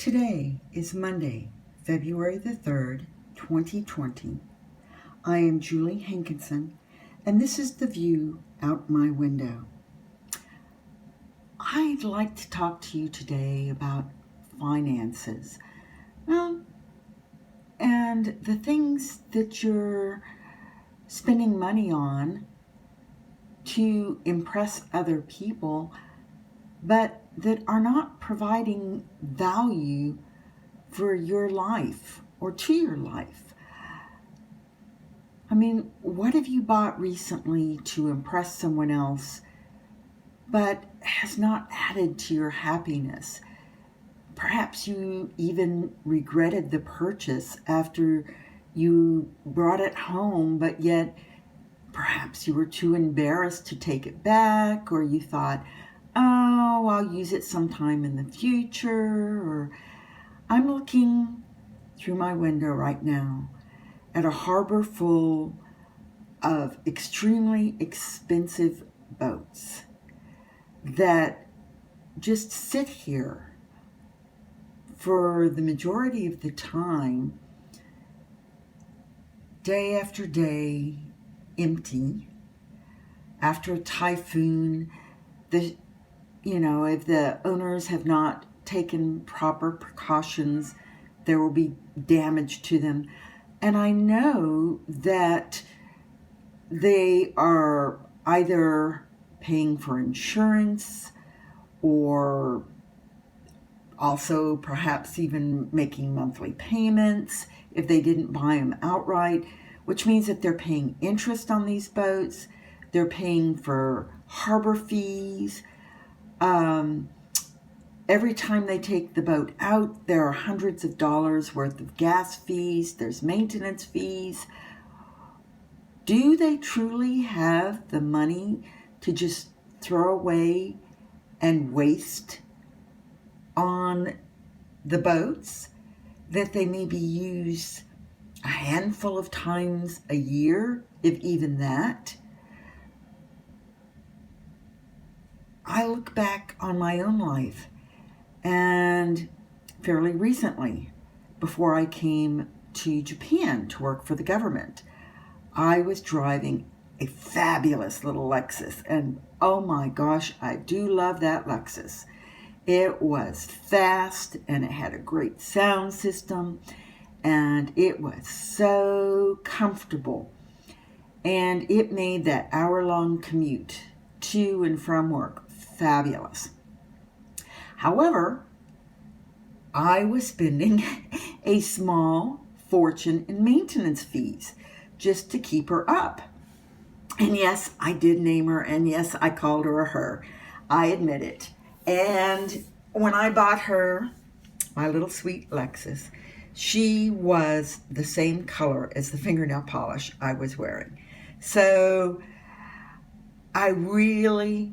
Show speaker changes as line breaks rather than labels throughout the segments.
Today is Monday, February the 3rd, 2020. I am Julie Hankinson, and this is the view out my window. I'd like to talk to you today about finances. And the things that you're spending money on to impress other people, but that are not providing value for your life or to your life. What have you bought recently to impress someone else, but has not added to your happiness? Perhaps you even regretted the purchase after you brought it home, but yet perhaps you were too embarrassed to take it back, or you thought, oh, I'll use it sometime in the future, or I'm looking through my window right now at a harbor full of extremely expensive boats that just sit here for the majority of the time, day after day, empty. After a typhoon, if the owners have not taken proper precautions, there will be damage to them. And I know that they are either paying for insurance or also perhaps even making monthly payments if they didn't buy them outright, which means that they're paying interest on these boats. They're paying for harbor fees. Every time they take the boat out, there are hundreds of dollars worth of gas fees. There's maintenance fees. Do they truly have the money to just throw away and waste on the boats that they maybe use a handful of times a year, if even that? I look back on my own life, and fairly recently, before I came to Japan to work for the government, I was driving a fabulous little Lexus, and oh my gosh, I do love that Lexus. It was fast, and it had a great sound system, and it was so comfortable, and it made that hour-long commute to and from work fabulous. However, I was spending a small fortune in maintenance fees just to keep her up. And yes, I did name her, and yes, I called her a her. I admit it. And when I bought her, my little sweet Lexus, she was the same color as the fingernail polish I was wearing. So I really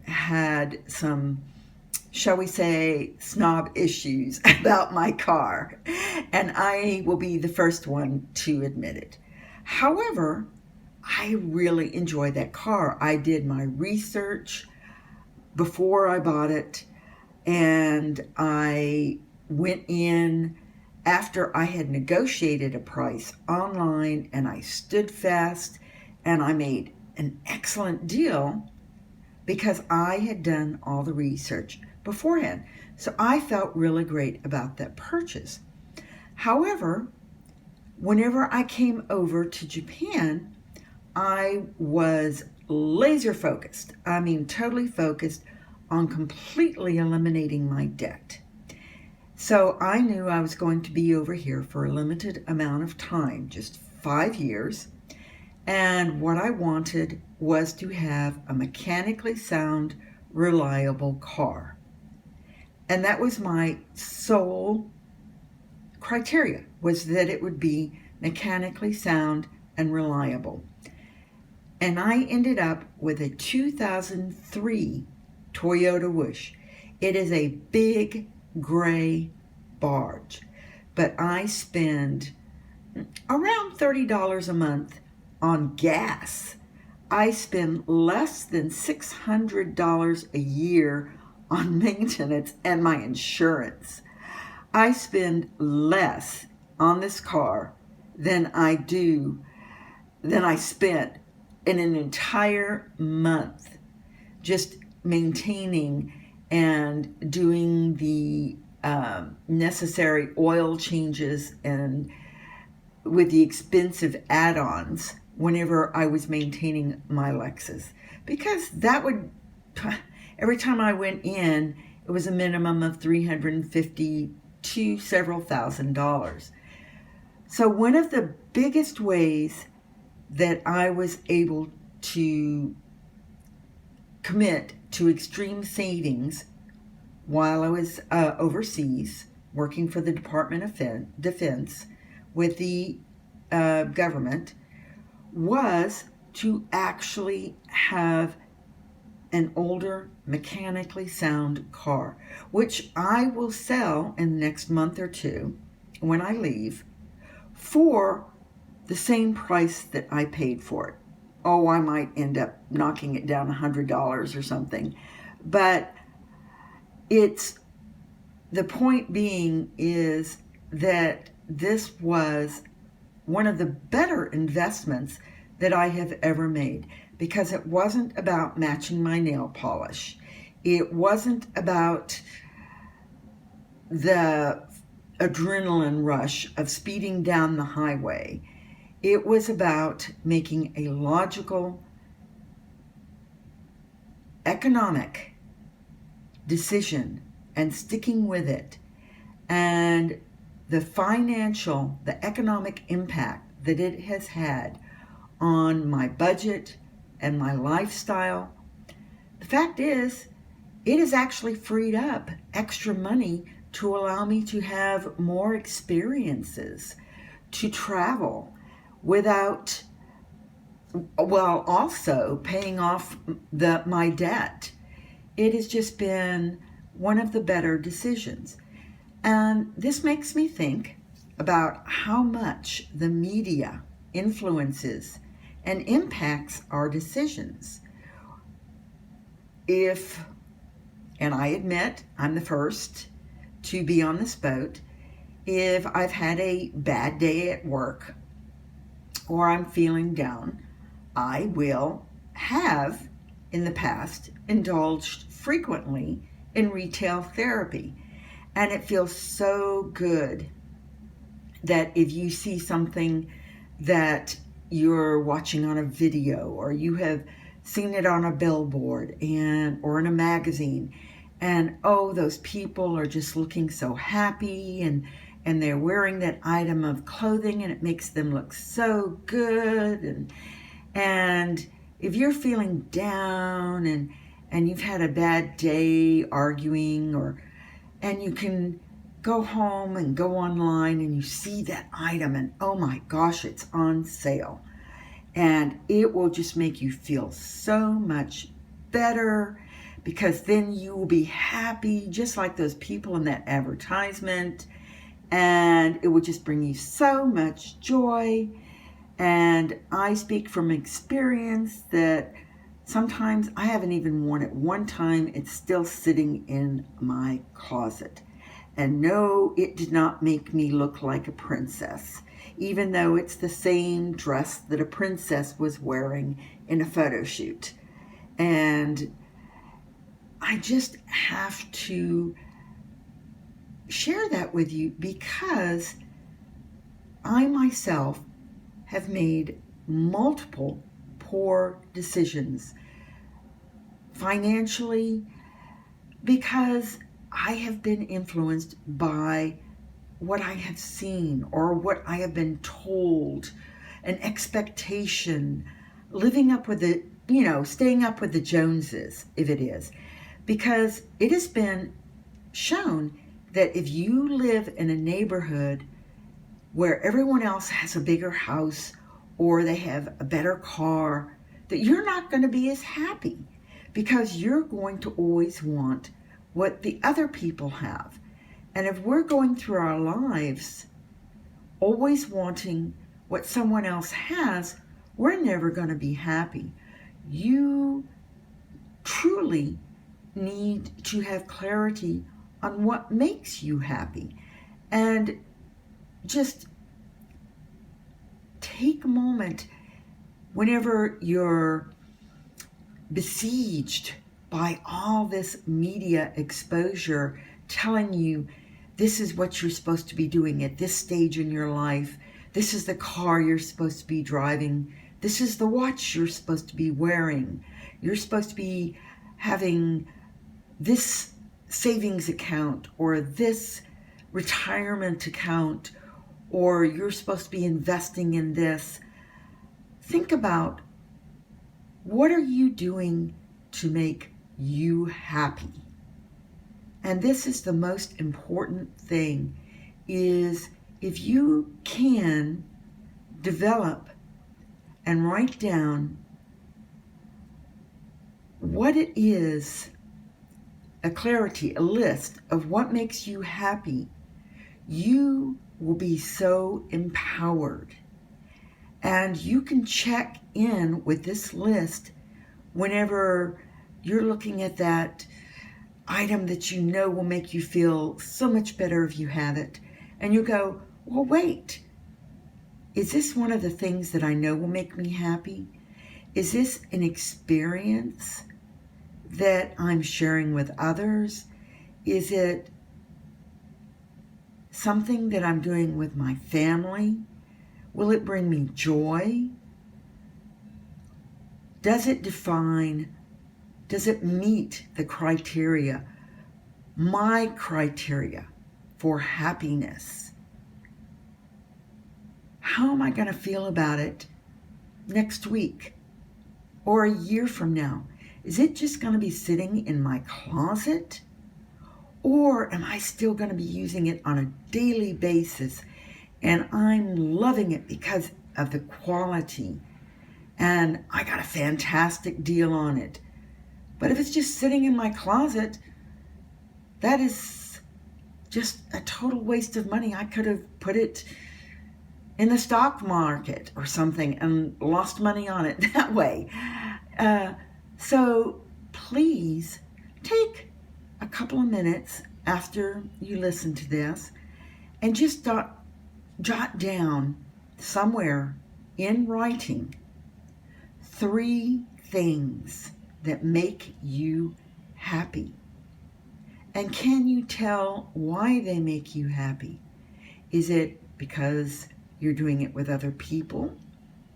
had some, shall we say, snob issues about my car, and I will be the first one to admit it. However, I really enjoyed that car. I did my research before I bought it, and I went in after I had negotiated a price online, and I stood fast, and I made an excellent deal because I had done all the research beforehand. So I felt really great about that purchase. However, whenever I came over to Japan, I was laser focused. Totally focused on completely eliminating my debt. So I knew I was going to be over here for a limited amount of time, just 5 years. And what I wanted was to have a mechanically sound, reliable car. And that was my sole criteria, was that it would be mechanically sound and reliable. And I ended up with a 2003 Toyota Wish. It is a big gray barge, but I spend around $30 a month on gas. I spend less than $600 a year on maintenance and my insurance. I spend less on this car than I spent in an entire month just maintaining and doing the necessary oil changes and with the expensive add-ons whenever I was maintaining my Lexus. Because that would, every time I went in, it was a minimum of $350 to several $1,000s. So one of the biggest ways that I was able to commit to extreme savings while I was overseas working for the Department of Defense with the government was to actually have an older, mechanically sound car, which I will sell in the next month or two when I leave for the same price that I paid for it. Oh, I might end up knocking it down $100 or something. But it's, the point being is that this was one of the better investments that I have ever made, because it wasn't about matching my nail polish. It wasn't about the adrenaline rush of speeding down the highway. It was about making a logical, economic decision and sticking with it. And the economic impact that it has had on my budget and my lifestyle. The fact is, it has actually freed up extra money to allow me to have more experiences, to travel without, well, also paying off my debt. It has just been one of the better decisions. And this makes me think about how much the media influences and impacts our decisions. And I admit I'm the first to be on this boat, if I've had a bad day at work or I'm feeling down, I will have in the past indulged frequently in retail therapy. And it feels so good that if you see something that you're watching on a video, or you have seen it on a billboard or in a magazine, and oh, those people are just looking so happy, and they're wearing that item of clothing and it makes them look so good, and if you're feeling down and you've had a bad day arguing, and you can go home and go online and you see that item and oh my gosh, it's on sale. And it will just make you feel so much better, because then you will be happy just like those people in that advertisement. And it will just bring you so much joy. And I speak from experience that sometimes I haven't even worn it one time. It's still sitting in my closet. And no, it did not make me look like a princess, even though it's the same dress that a princess was wearing in a photo shoot. And I just have to share that with you, because I myself have made multiple poor decisions financially, because I have been influenced by what I have seen or what I have been told, an expectation, living up with the, staying up with the Joneses, if it is. Because it has been shown that if you live in a neighborhood where everyone else has a bigger house or they have a better car, that you're not going to be as happy, because you're going to always want what the other people have. And if we're going through our lives always wanting what someone else has, we're never going to be happy. You truly need to have clarity on what makes you happy. And just take a moment whenever you're besieged by all this media exposure telling you this is what you're supposed to be doing at this stage in your life. This is the car you're supposed to be driving. This is the watch you're supposed to be wearing. You're supposed to be having this savings account or this retirement account, or you're supposed to be investing in this. Think about, what are you doing to make you happy? And this is the most important thing, is if you can develop and write down what it is, a clarity, a list of what makes you happy, you will be so empowered. And you can check in with this list whenever you're looking at that item that you know will make you feel so much better if you have it. And you go, well, wait, is this one of the things that I know will make me happy? Is this an experience that I'm sharing with others? Is it something that I'm doing with my family? Will it bring me joy? Does it meet the criteria, my criteria for happiness? How am I going to feel about it next week or a year from now? Is it just going to be sitting in my closet? Or am I still going to be using it on a daily basis? And I'm loving it because of the quality. And I got a fantastic deal on it. But if it's just sitting in my closet, that is just a total waste of money. I could have put it in the stock market or something and lost money on it that way. So please take a couple of minutes after you listen to this and just jot down somewhere in writing 3 things that make you happy. And can you tell why they make you happy? Is it because you're doing it with other people?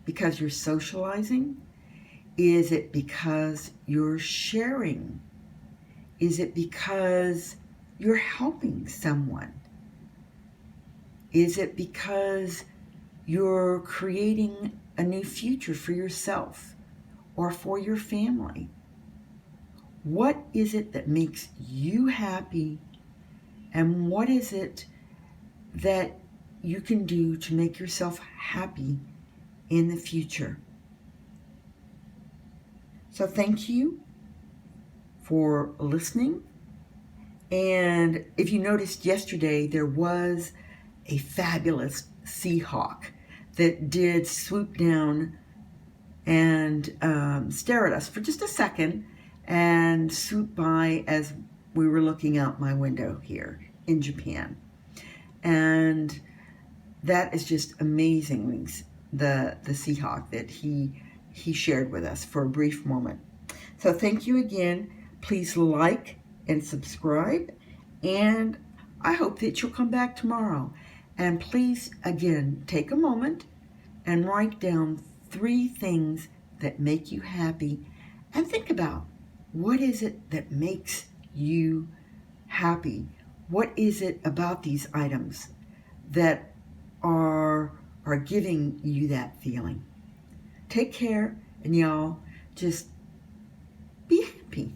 Because you're socializing? Is it because you're sharing? Is it because you're helping someone? Is it because you're creating a new future for yourself or for your family? What is it that makes you happy, and what is it that you can do to make yourself happy in the future? So thank you for listening. And if you noticed yesterday, there was a fabulous Seahawk that did swoop down and stare at us for just a second and swoop by as we were looking out my window here in Japan. And that is just amazing, the Seahawk that he shared with us for a brief moment. So thank you again. Please like and subscribe, and I hope that you'll come back tomorrow. And please, again, take a moment and write down 3 things that make you happy, and think about, what is it that makes you happy? What is it about these items that are giving you that feeling? Take care, and y'all just be happy.